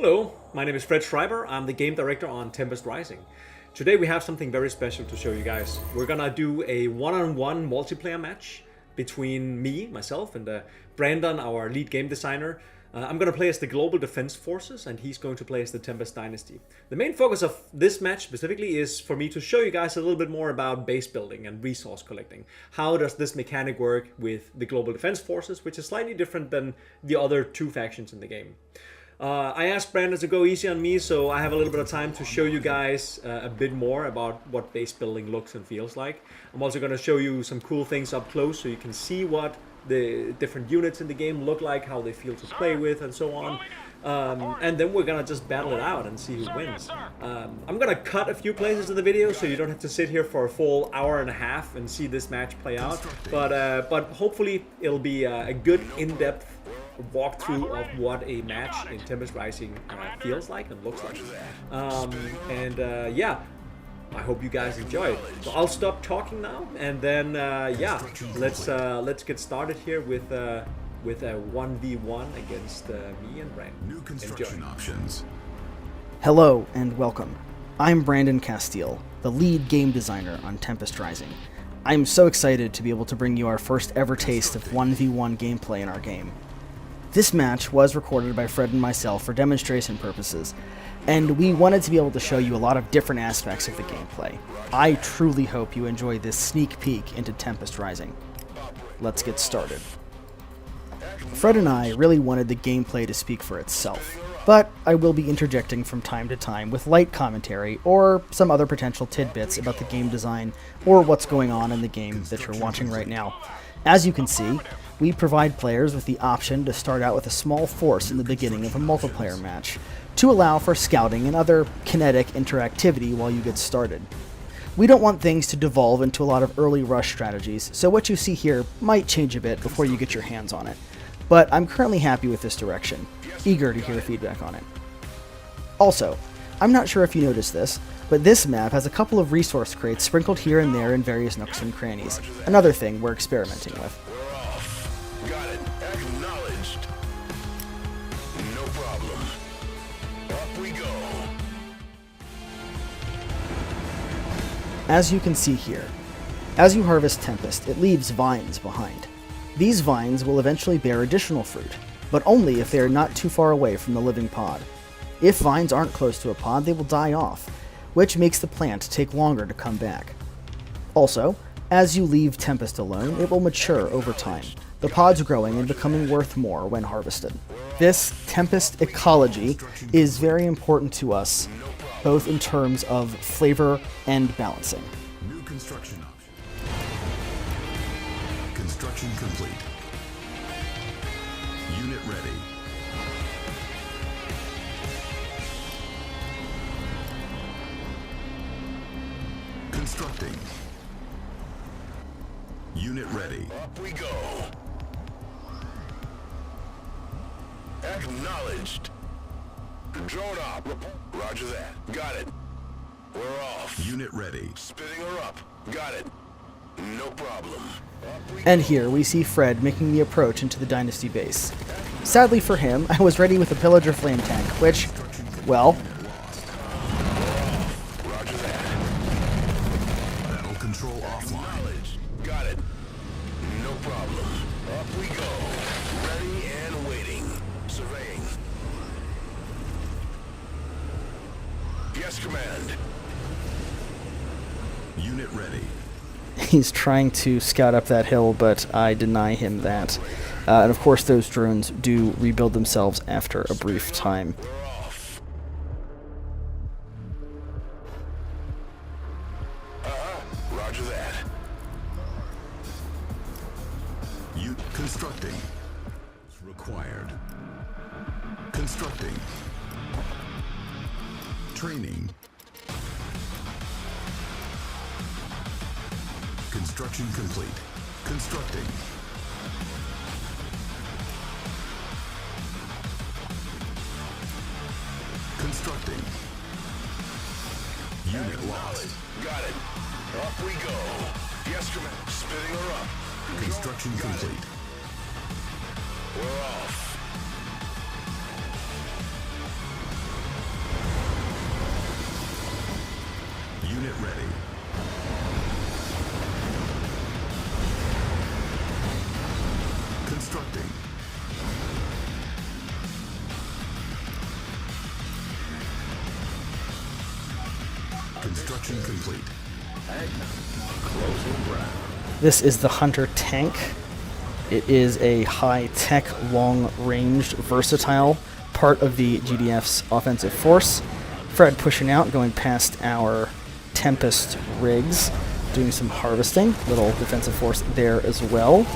Hello, my name is Fred Schreiber. I'm the game director on Tempestrai징. Today we have something very special to show you guys. We're gonna do a one-on-one multiplayer match between myself, and Brandon, our lead game designer. I'm gonna play as the Global Defense Forces, and he's going to play as the Tempest Dynasty. The main focus of this match specifically is for me to show you guys a little bit more about base building and resource collecting. How does this mechanic work with the Global Defense Forces, which is slightly different than the other two factions in the game. I asked Brandon to go easy on me, so I have a little bit of time to show you guys a bit more about what base building looks and feels like. I'm also going to show you some cool things up close so you can see what the different units in the game look like, how they feel to play with, and so on. And then we're going to just battle it out and see who wins. I'm going to cut a few places in the video so you don't have to sit here for a full hour and a half and see this match play out. But hopefully it'll be a good in-depth walkthrough of what a match in Tempestrai징 feels like and looks like. Yeah, I hope you guys enjoy it. So I'll stop talking now, and then yeah, let's get started here with a 1v1 against me and Brandon. New construction options. Hello and welcome. I'm Brandon Castile, the lead game designer on Tempestrai징. I'm so excited to be able to bring you our first ever taste of 1v1 gameplay in our game. This match was recorded by Fred and myself for demonstration purposes, and we wanted to be able to show you a lot of different aspects of the gameplay. I truly hope you enjoy this sneak peek into Tempestrai징. Let's get started. Fred and I really wanted the gameplay to speak for itself, but I will be interjecting from time to time with light commentary or some other potential tidbits about the game design or what's going on in the game that you're watching right now. As you can see, we provide players with the option to start out with a small force in the beginning of a multiplayer match, to allow for scouting and other kinetic interactivity while you get started. We don't want things to devolve into a lot of early rush strategies, so what you see here might change a bit before you get your hands on it. But I'm currently happy with this direction, eager to hear feedback on it. Also, I'm not sure if you noticed this, but this map has a couple of resource crates sprinkled here and there in various nooks and crannies, another thing we're experimenting with. Got it. Acknowledged. No problem. Up we go. As you can see here, as you harvest Tempest, it leaves vines behind. These vines will eventually bear additional fruit, but only if they are not too far away from the living pod. If vines aren't close to a pod, they will die off, which makes the plant take longer to come back. Also, as you leave Tempest alone, it will mature over time, the pods growing and becoming worth more when harvested. This Tempest ecology is very important to us, both in terms of flavor and balancing. New construction option. Construction complete. Unit ready. Constructing. Unit ready. Up we go. Acknowledged. Drone up. Roger that. Got it. We're off. Unit ready. Spinning her up. Got it. No problem. And here we see Fred making the approach into the Dynasty base. Sadly for him, I was ready with a Pillager flame tank, which, well, Roger that. Battle control offline. Got it. No problem. Up we go. Ready and waiting. Surveying. Yes, command. Unit ready. he's trying to scout up that hill, but I deny him that. And of course those drones do rebuild themselves after a brief time. Roger that. Constructing. Required. Constructing. Training. Construction complete. Constructing. Constructing. Unit lost. Got it. Up we go. Yes, command. Spinning her up. Construction complete. We're off. ready. Constructing. Construction complete. Closing ground. This is the Hunter tank. It is a high-tech, long-ranged, versatile part of the GDF's offensive force. Fred pushing out, going past our Tempest rigs, doing some harvesting. Little defensive force there as well.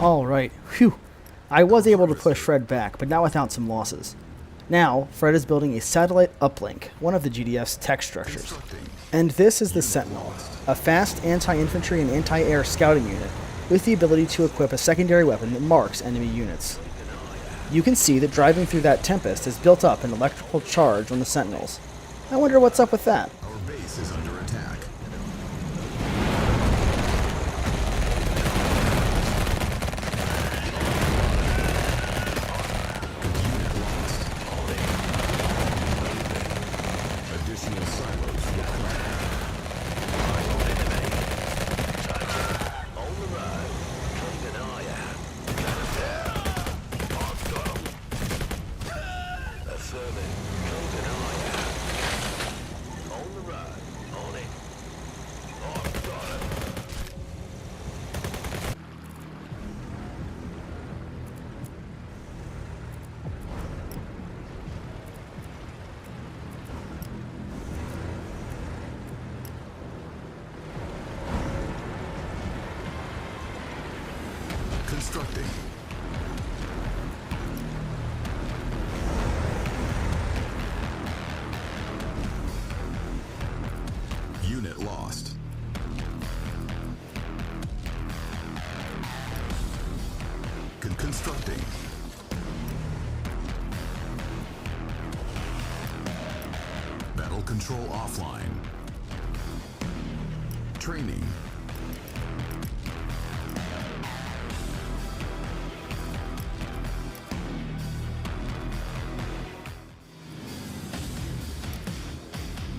Alright, phew. I was able to push Fred back, but not without some losses. Now, Fred is building a satellite uplink, one of the GDF's tech structures. And this is the Sentinel, a fast anti-infantry and anti-air scouting unit with the ability to equip a secondary weapon that marks enemy units. You can see that driving through that Tempest has built up an electrical charge on the Sentinels. I wonder what's up with that. Our base is under attack. Additional silos required. On the road. Keep an eye out. Affirmative. Keep an eye out. On the road. On it. I've got it. Constructing. Unit lost. Constructing. Battle control offline. Training.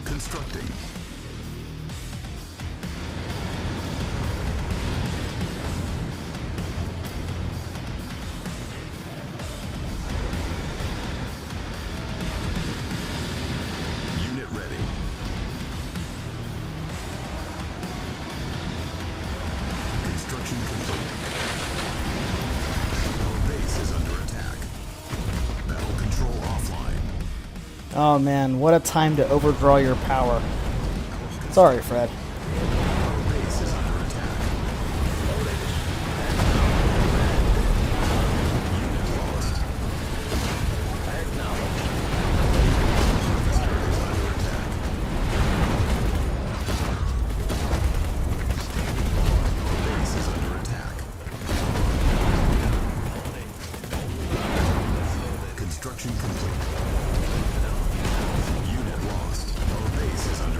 Constructing. Unit ready. Construction complete. Our base is under attack. Battle control offline. Oh man, what a time to overdraw your power. Sorry, Fred. Our base is under attack. Unit lost. Harvester is under attack. Our base is under attack. Construction complete. Unit lost. Our base is under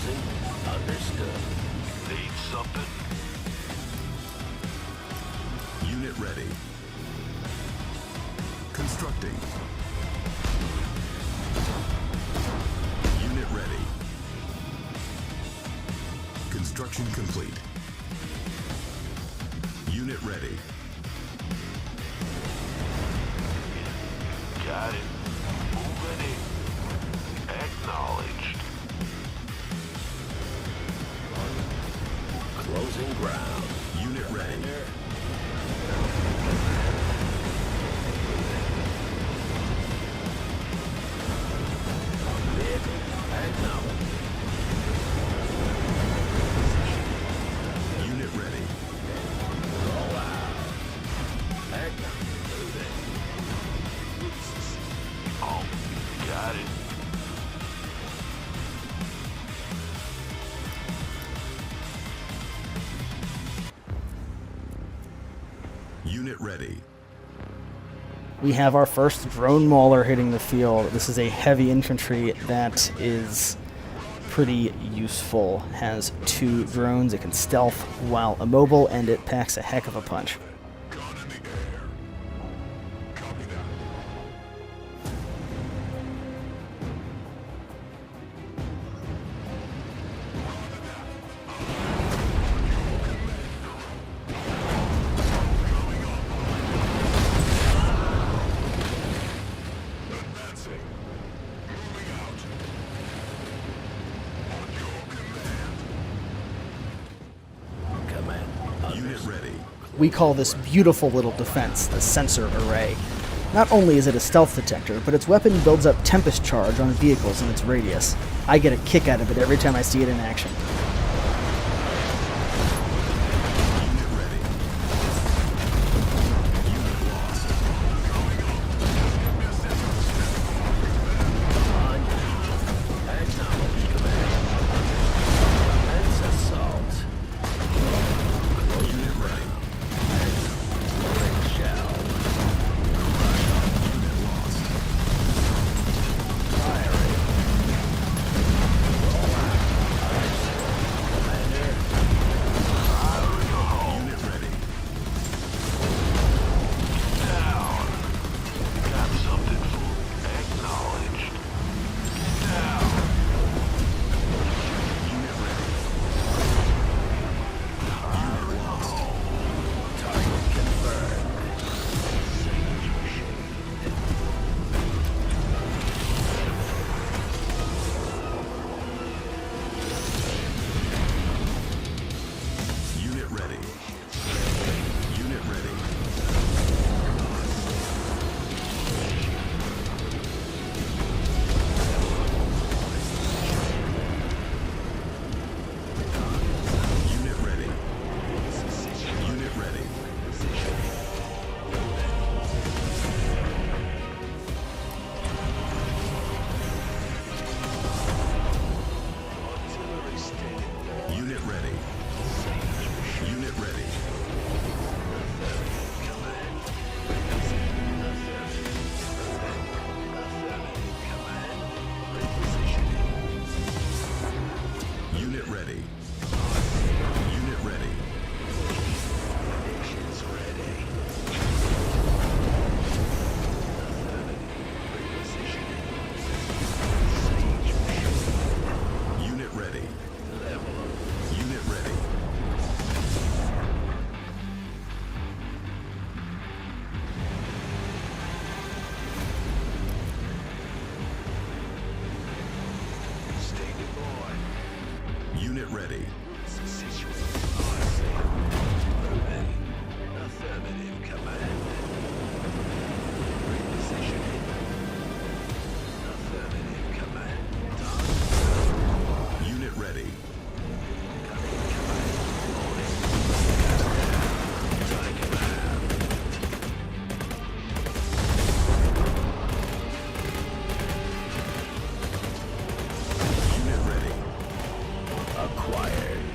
closing. Understood. Need something? Unit ready. Constructing. Unit ready. Construction complete. Unit ready. Got it. Moving in. Acknowledged. Closing ground. Unit ready. Vehicle acknowledged. Unit ready. Roll out. Acknowledged. Oh, got it. Unit ready. We have our first drone mauler hitting the field. This is a heavy infantry that is pretty useful. Has 2 drones. It can stealth while immobile, and it packs a heck of a punch. Gun in the air. Copy that. Advancing. Moving out. On your command. Command. Unit ready. We call this beautiful little defense the sensor array. Not only is it a stealth detector, but its weapon builds up tempest charge on vehicles in its radius. I get a kick out of it every time I see it in action. Unit ready. Unit lost. Acknowledged, command. Commence assault. Unit ready. Loading shell. Unit lost. Firing. Roll out. Commander. Unit ready. Down. Got something for acknowledged. Down. Unit ready. Unit lost. Target confirmed. Unit ready. Unit ready. Unit ready. Unit ready. Unit ready. Unit ready. Unit ready. Unit ready. Unit ready. Unit ready. Unit ready. Affirmative, command. Repositioning. Affirmative, command. Unit ready. Unit ready. Acquired.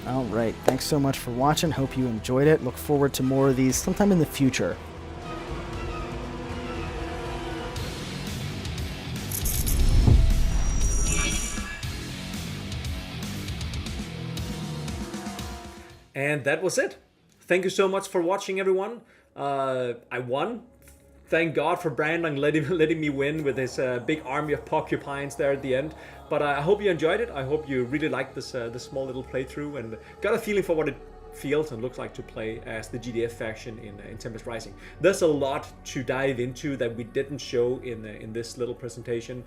All right, thanks so much for watching. Hope you enjoyed it. Look forward to more of these sometime in the future. And that was it. Thank you so much for watching, everyone. I won. Thank God for Brandon letting me win with his big army of porcupines there at the end. But I hope you enjoyed it. I hope you really liked this small little playthrough and got a feeling for what it feels and looks like to play as the GDF faction in Tempestricing. There's a lot to dive into that we didn't show in this little presentation.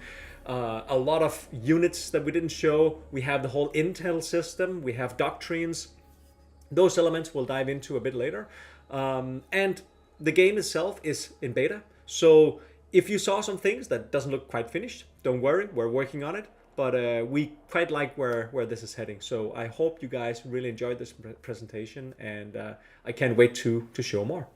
A lot of units that we didn't show. We have the whole intel system. We have doctrines. Those elements we'll dive into a bit later. And the game itself is in beta. So if you saw some things that doesn't look quite finished, don't worry, we're working on it. But we quite like where this is heading. So I hope you guys really enjoyed this presentation, and I can't wait to show more.